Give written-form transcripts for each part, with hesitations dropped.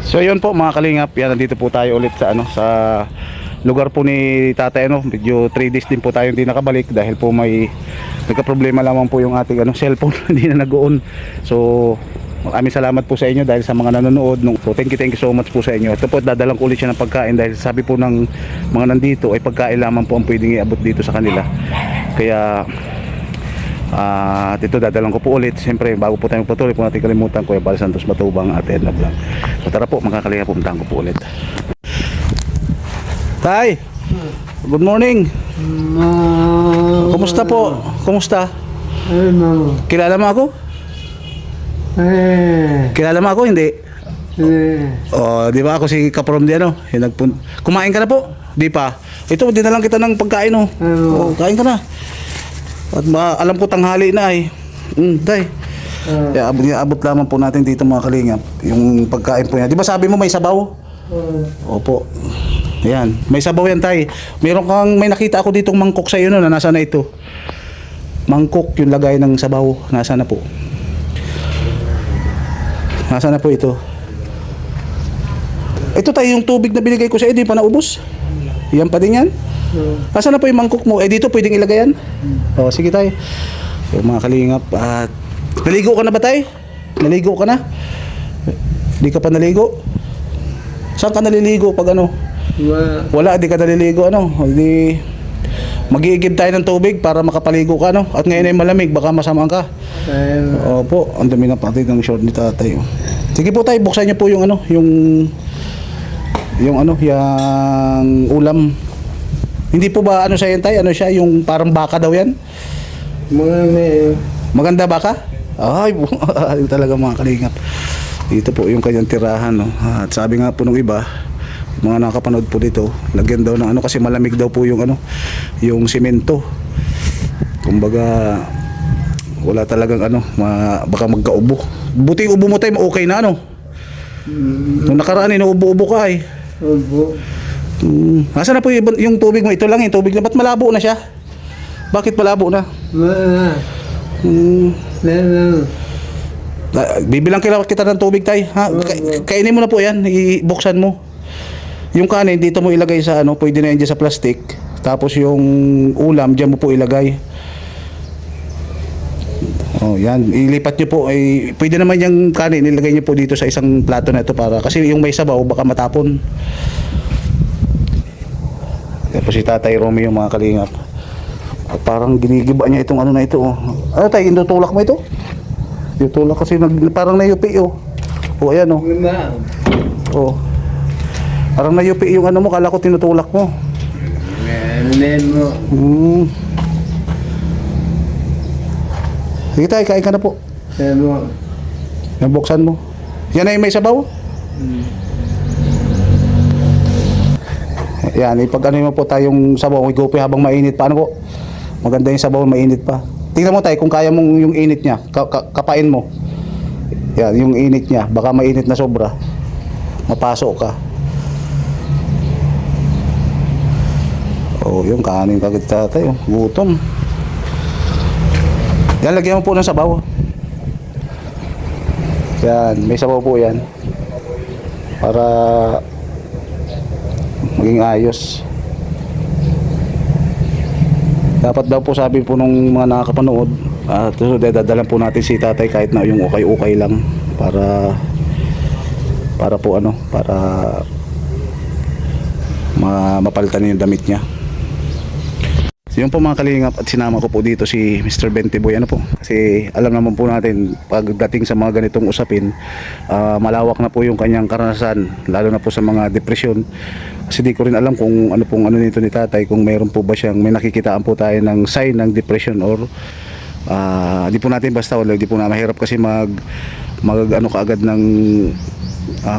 So yun po mga kalingap, yan nandito po tayo ulit sa sa lugar po ni Tatay medyo 3 days din po tayo hindi nakabalik dahil po may nagka-problema lamang po yung ating cellphone hindi na nag-on. So maraming salamat po sa inyo dahil sa mga nanonood. So thank you so much po sa inyo. Ito po dadalang ko ulit siya ng pagkain dahil sabi po ng mga nandito ay pagkain lamang po ang pwedeng iabot dito sa kanila. Kaya at ito dadalang ko po ulit. Siyempre bago po tayo magpatuloy po natin kalimutan Kuya Bal Santos Matubang at Edna Blanc. So tara po mga kalingap, pumuntahan ko po ulit. Tay, good morning. Kumusta po? Kumusta? Kilala mo ako? Kilala mo ako? Hindi. Oh, di ba ako si Kaprom di kumain ka na po? Di pa. Ito, dinalang kita ng pagkain oh. Oh, kain ka na. At alam ko tanghali na eh. Tay. Abot lamang po natin dito mga kalingap yung pagkain po niya. Di ba sabi mo may sabaw? Opo. Ayan, may sabaw yan tay. May nakita ako ditong mangkok sa iyo no, na nasa na ito. Mangkok yung lagay ng sabaw, nasa na po. Nasa na po ito. Ito tayo yung tubig na binigay ko sa iyo, di pa naubos. Yan pa din yan. Nasa na po yung mangkok mo? Dito pwedeng ilagay yan. Sige tayo. So mga kalingap, at naligo ka na ba tay? Naligo ka na? Di ka pa naligo? Saan ka naliligo pag Wala, di ka naliligo di mag-iigib tayo ng tubig para makapaligo ka At ngayon ay malamig, baka masamang ka. Opo, ang dami na pati ng short ni tatay. Sige po tayo, buksan niyo po yung yung ulam. Hindi po ba siya yan tayo? Siya yung parang baka daw yan? Maganda baka? Ay, talaga mga kalingap. Dito po yung kanyang tirahan At sabi nga po ng iba, mga nakapanood po dito, lagyan daw ng kasi malamig daw po yung yung semento. Kumbaga wala talagang baka magkaubo. Buti ubo mo tayo, okay na Nung nakaraan inuubo-ubo ka eh. Opo. Nasaan na po yung tubig mo? Ito lang yung tubig na. Ba't malabo na siya? Bakit malabo na? Bibilang kita ng tubig tay. Kainin mo na po yan. Ibuksan mo. Yung kanin dito mo ilagay sa pwede na yan dyan sa plastic. Tapos yung ulam dyan mo po ilagay. Yan, ilipat nyo po pwede naman yung kanin ilagay nyo po dito sa isang plato na ito para kasi yung may sabaw baka matapon. Tapos si Tatay Romeo mga kalingap. Parang ginigiba niya itong na ito tayo, indutulak mo ito? Indutulak kasi parang nayupi ayan parang nayupi yung mo, kala ko tinutulak mo. Sige tayo, kain ka na po. Nabuksan mo. Yan ay may sabaw? Yan, ipag-ano mo po tayong sabaw. Igupi habang mainit pa. Po? Maganda yung sabaw, mainit pa. Tingnan mo tayo kung kaya mong yung init niya. Kapain mo. Yan, yung init niya. Baka mainit na sobra. Mapasok ka. Yung kanin kagad tatay. Gutom. Yan, lagyan mo po ng sabaw. Yan, may sabaw po yan. Para maging ayos. Dapat daw po sabi po nung mga nakakapanood dadalan po natin si tatay kahit na yung okay lang para po para mapalitan yung damit niya. So yun po mga kalingap, at sinama ko po dito si Mr. Bentiboy kasi alam naman po natin pagdating sa mga ganitong usapin malawak na po yung kanyang karanasan lalo na po sa mga depresyon kasi di ko rin alam kung ano nito ni tatay, kung mayroon po ba siyang may nakikitaan po tayo ng sign ng depression or di po natin basta di po na mahirap kasi mag kaagad ng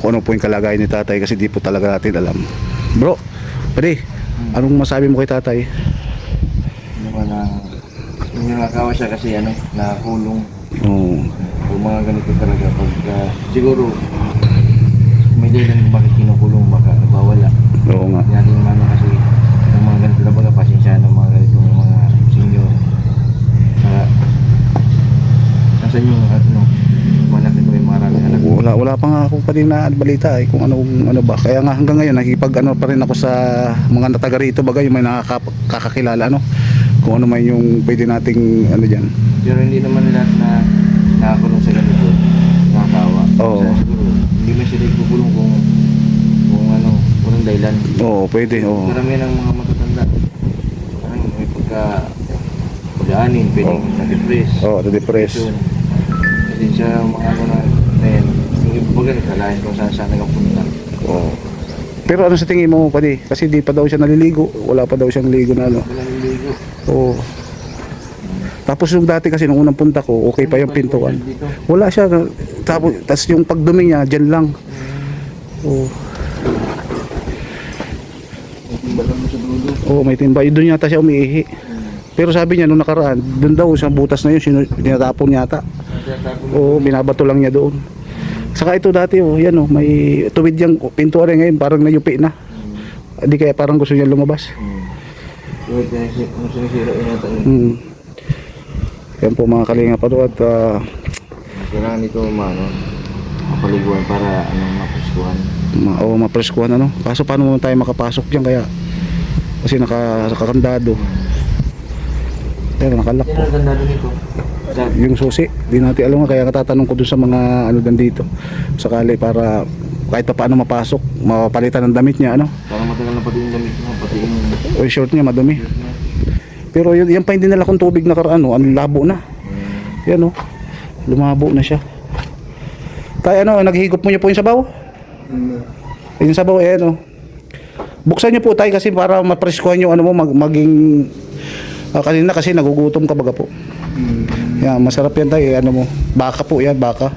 kung ano po yung kalagayan ni tatay kasi di po talaga natin alam. Bro, pwede anong masabi mo kay tatay? Nangakawa siya kasi nakulong. Yung mga ganito talaga pag siguro may dahilan kung bakit kinukulong, baka nabawala. Oo nga. Natin naman kasi yung mga ganito na baga pasensya ng mga ganitong mga senior. Nasaan yung malaki ko yung maraming anak. Wala pa nga ako pa din na balita eh, kung ano ba. Kaya nga hanggang ngayon nakikipag ano pa rin ako sa mga nataga rito bagay, may nakakakilala ano. Kung ano man yung pwede nating ano diyan. Pero hindi naman lahat na nakakulong sa ganito nakakawa. Oo. Kasi siguro hindi mo sila ikukulong kung ano, walang dahilan. Oo, pwede. Oo. Karamihan ng mga matatanda. Parang may pagka-pagaanin, pwedeng na-depress. Oo, na-depress. Kasi siya mga ano na yan, yung iba baga nakalain kung saan nakapunta. Oo. Pero ano sa tingin mo pa di? Kasi di pa daw siya naliligo. Wala pa daw siyang ligo na ano. Walang ligo. Oo. Tapos yung dati kasi nung unang punta ko, okay pa yung pintuan. Wala siya. Tapos yung pagdumi niya, dyan lang. Oo. Balang mo sa dulo. Oo, may timba. Doon yata siya umiihi. Pero sabi niya nung nakaraan, doon daw sa butas na yun, tinatapon yata. Oo, binabato lang niya doon. Saka ito dati, yan may tuwid yung pintuan rin ngayon, parang nayupi na. Hindi kaya parang gusto niya lumabas. Tuwid na yung sinisira yun yata yun. Yan po mga kalinga pa doon at Kailangan ito mapaliguan para mapreskuhan. mapreskuhan ano. Kaso paano naman tayo makapasok diyan kaya? Kasi nakakandado. Pero nakalak Yan po. ang ganda nito. Yung susi, di natin alam nga kaya katatanong ko dun sa mga ano dito. Sakali para kahit pa paano mapasok, mapalitan ng damit niya ano. Para matagal na pati yung damit mo, pati yung O yung short niya madumi. Pero yan pa hindi nila kung tubig na karaan ang labo na. Yan lumabo na siya. Tayo naghihigop mo niyo po yung sabaw? Yung sabaw buksan niyo po tayo kasi para mapreskuhan yung ano mo maging kanina kasi nagugutom ka baga po. Yan, masarap yan tayo mo. Baka po yan, baka.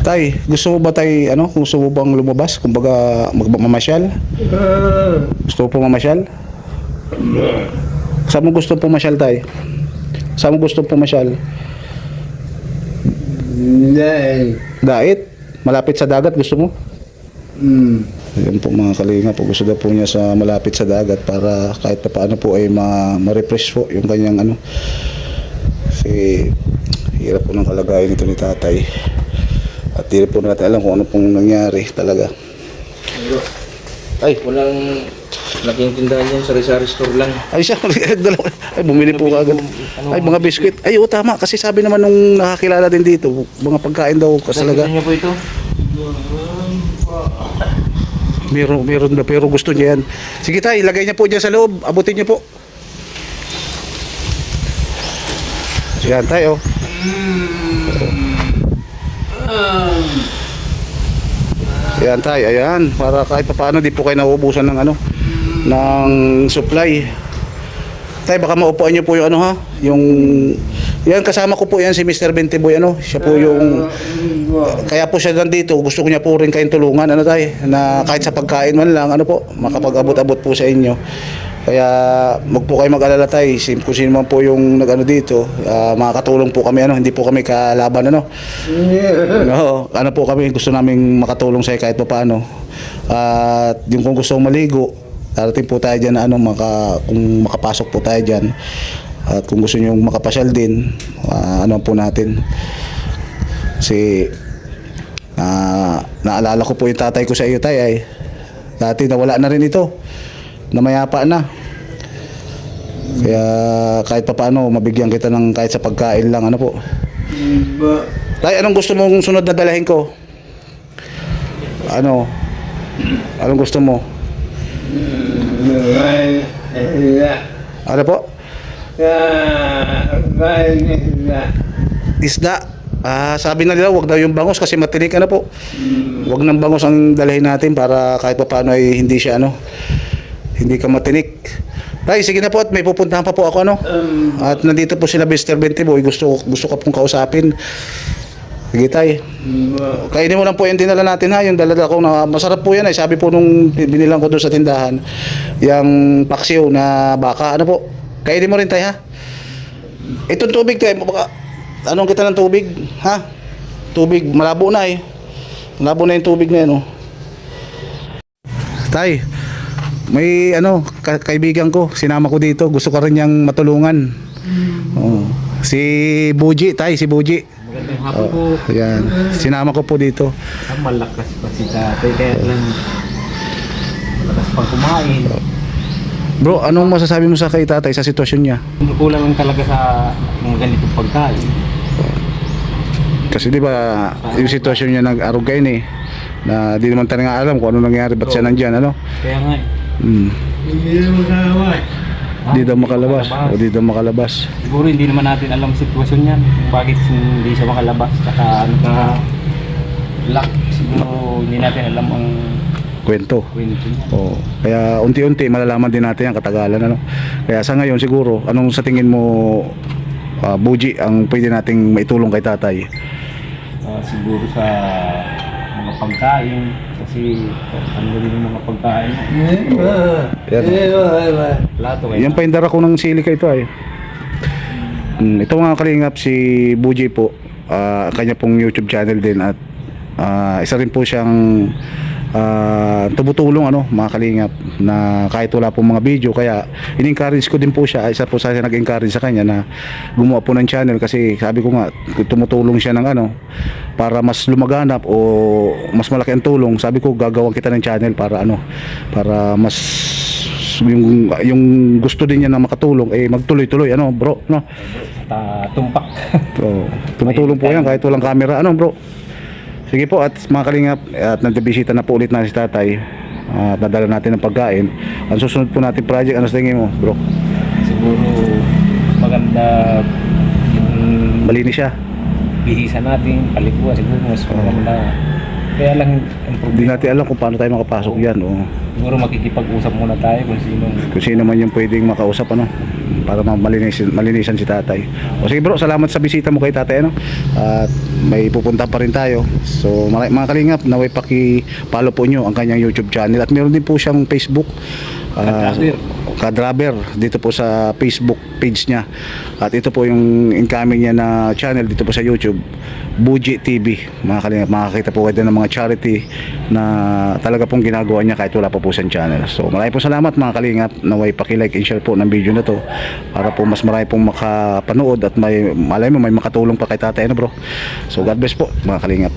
Tay, gusto mo ba tay gusto mo bang lumabas? Kumbaga magmamasyal? Gusto mo po mamasyal? Saan mo gusto pumasyal tay? Saan mo gusto pumasyal? Dait? Malapit sa dagat gusto mo? Yan po mga kalinga po, gusto daw po niya sa malapit sa dagat para kahit pa paano po ay ma-refresh po yung kanyang kasi hirap po ng kalagayan nito ni tatay at hindi po natin alam kung ano pong nangyari talaga. Ay, walang laking tindahan yan, sari-sari store lang. Ay siya, ay bumili po agad. Ay mga biskwit. Ay tama kasi sabi naman nung nakakilala din dito, mga pagkain daw kasalaga. Gusto niyo po ito? Meron na pero gusto niya yan. Sige tayo, ilagay niya po dyan sa loob. Abutin niyo po. Yan tayo. Yan tayo, ayan. Para kahit pa paano di po kayo nauubusan ng ng supply. Tayo baka maupuan niyo po yung yung yan kasama ko po yan si Mr. Bentiboy siya po yung kaya po siya nandito, gusto ko niya po rin kayong tulungan tayo na kahit sa pagkain man lang po makapag-abot-abot po sa inyo. Kaya wag po kayo mag-alala tayo kung sino man po yung dito, makakatulong po kami hindi po kami kalaban po kami, gusto naming makatulong sa kahit pa paano. At yung kung gusto maligo, darating po tayo dyan kung makapasok po tayo dyan. At kung gusto nyo makapasyal din, po natin. Kasi naalala ko po yung tatay ko sa iyo tay dati nawala na rin ito. Namayapa na. Kaya kahit pa paano mabigyan kita ng kahit sa pagkain lang po. Tay, anong gusto mong sunod na dalahin ko? Anong gusto mo? Ano po? Isda. Sabi na nila wag daw yung bangos kasi matinik po. Wag nang bangos ang dalhin natin para kahit pa paano ay hindi siya hindi ka matinik. Tay, sige na po at may pupuntahan pa po ako At nandito po sila Mr. Bentiboy, gusto ka pong kausapin. Sige tay. Kainin mo lang po yung dinala natin yung dala ko na masarap po yan sabi po nung binilang ko doon sa tindahan. Yung paksiw na baka po. Kainin mo rin tay Itong tubig tay, anong kita ng tubig? Tubig, malabo na malabo na yung tubig na yan Tay, may kaibigan ko, sinama ko dito, gusto ko rin niyang matulungan. Si Buji, tay, si Buji. Magandang hapon po. Ayan. Sinama ko po dito. Malakas pa si tatay kaya lang malakas pang kumain. Bro, anong masasabi mo sa kay tatay sa sitwasyon niya? Hindi kulang lang talaga sa mga ganitong pagkain. Kasi di ba yung sitwasyon niya nag-arugain eh. Na di naman tayo nga alam kung ano nangyari, ba't siya nandyan, ano? Kaya nga Hindi daw makalabas. O di daw makalabas. siguro hindi naman natin alam ang sitwasyon niyan. Kung bakit hindi siya makalabas. Tsaka ano ka lock. Siguro hindi natin alam ang Kwento. kwento niya. Oo. Kaya unti-unti malalaman din natin ang katagalan, ano. Kaya sa ngayon siguro, anong sa tingin mo, Buji, ang pwede nating maitulong kay tatay? Siguro sa mga pagkain. Kasi ano din yung mga pagkain. Plato Yan pa yung dara ko ng sili ka ito ay. Ito mga kalingap, si Buji po, kanya pong YouTube channel din at isa rin po siyang tumutulong, ano, mga kalingap, na kahit wala pong mga video. Kaya in-encourage ko din po siya, isa po sa nag-encourage sa kanya na gumawa po ng channel, kasi sabi ko nga tumutulong siya ng ano, para mas lumaganap o mas malaki ang tulong. Sabi ko gagawan kita ng channel para ano, para mas yung gusto din niya na makatulong eh magtuloy-tuloy, ano bro, no? tumpak. So, tumutulong po yan kahit walang camera, ano bro. Sige po, at mga kalingap, at nandibisita na po ulit na si tatay, at nadala natin ng pagkain. Ang susunod po natin project, ano sa tingin mo bro? Siguro maganda yung Malinis siya. bihisa natin, palikuan siguro mas maganda. Kaya lang ang Hindi problema, natin alam kung paano tayo makapasok yan, o siguro makikipag-usap muna tayo kung kung sino man yung pwedeng makausap, ano, para malinisan si tatay. O sige bro, salamat sa bisita mo kay tatay, ano, at may pupunta pa rin tayo. So mga kalingap, naway paki-follow po nyo ang kanyang YouTube channel, at meron din po siyang Facebook, Kadraber, dito po sa Facebook page niya. At ito po yung incoming niya na channel dito po sa YouTube, Buji TV. Mga kalingap, makakita po kayo ng mga charity na talaga pong ginagawa niya kahit wala pa po siyang channel. So maraming po salamat mga kalingap, naway paki-like and share po ng video na to para po mas marami pong makapanood at may malay mo may makatulong pa kay tatay, ano bro. So God bless po mga kalingap.